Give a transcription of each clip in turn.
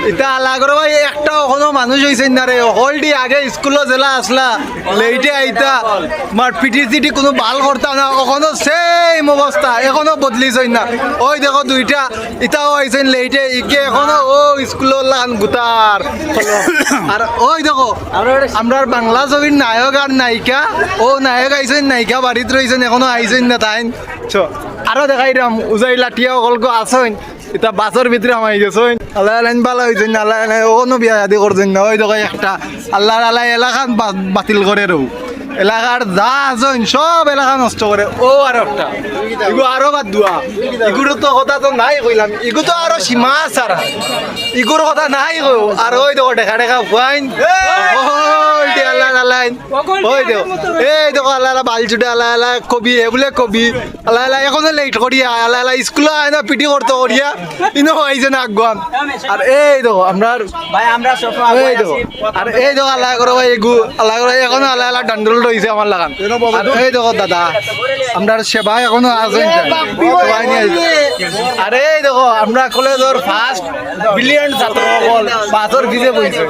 এটা আলাগর ভাই একটা কোনো মানুষ হয়েছে না রে হলডি আগে স্কুলে জেলা আসলা লেটে আইতা মার পিটি চিটি কোনো ভাল করতাম না ওখানো সেম অবস্থা এখনো বদলিছে না ওই দেখো দুইটা ইটাও আইছেন লেটে ইকে এখনো ও স্কুলের লান গুতার আর ওই দেখো আমরা বাংলা ছবির নায়ক আর নায়িকা ও নায়ক আইছেন নায়িকা বাড়িতে রয়েছেন এখনো আইছেন না তাই আরো দেখাই রাম উজাই লাঠিয়া অকল্প আসেন এটা বাসের ভিতরে আমাই গেছেন আল্লাহ আলাইন ভালো হয়েছেন আল্লাহ ওনো বিয়া আদি করছেন না ওই দেখো একটা আল্লাহ আল্লাহ এলাকান বাতিল করে রো এলাকার যা আছেন সব এলাকা নষ্ট করে ও আর একটা ইগু আরো বাদ দুয়া ইগুর তো কথা তো নাই কইলাম ইগু তো আরো সীমা সারা ইগুর কথা নাই কো আর ওই দেখো দেখা দেখা ফাইন ওই আল্লাহ আল্লাহ ওই দেখো এই দেখো আল্লাহ আল্লাহ বাল চুটে আল্লাহ আল্লাহ কবি এ বলে কবি আল্লাহ আল্লাহ এখনো লেট করিয়া আল্লাহ আল্লাহ স্কুলে আয় না পিটি করতে করিয়া ইনো আইছে না আগুয়ান আর এই দেখো আমরা ভাই আমরা সব এই দেখো আর এই দেখো আল্লাহ করে ভাই এগু আল্লাহ করে এখনো আল্লাহ আল্লাহ ডান্ডল রইছে আমার লাগান আর এই দেখো দাদা আমরা সেবা এখনো আছে আর এই দেখো আমরা কলেজের ফার্স্ট ব্রিলিয়ান্ট ছাত্র বল বাসর ভিজে বইছে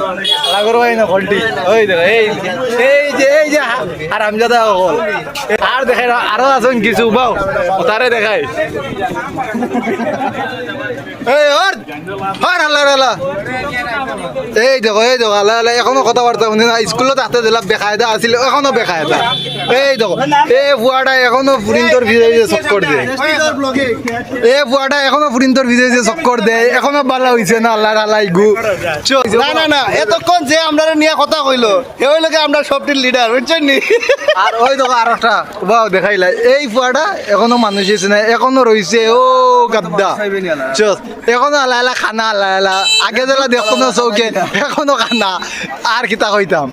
আল্লাহ করে ভাই না ফলটি ওই দেখো এই যে আর আমজাদা বল আর দেখাই আরো আছেন কিছু বাও তারে দেখাই এই হর হর আল্লাহ আল্লাহ এই দেখো আল্লাহ আল্লাহ এখনো কথাবার্তা শুনি না স্কুলত হাতে দিলাম বেকায়দা আছিল এখনো বেকায়দা এই দেখো এই বুয়াটা এখনো প্রিন্টর ভিজে চক্কর দেয় এই বুয়াটা এখনো প্রিন্টর ভিজে চক্কর দেয় এখনো ভালো হয়েছে না আল্লাহ আল্লাহ গু না এতক্ষণ যে আমরা নিয়ে কথা কইলো এই লোকে আমরা সবটির লিডার বুঝছেন নি আর ওই দেখো আর একটা বাও দেখাইলা এই বুয়াটা এখনো মানুষ হয়েছে না এখনো রয়েছে ও গাদ্দা চল এখনো আল্লাহ আল্লাহ খানা আল্লাহ আল্লাহ আগে যেলা দেখতো না চৌকে এখনো খানা আর কিতা কইতাম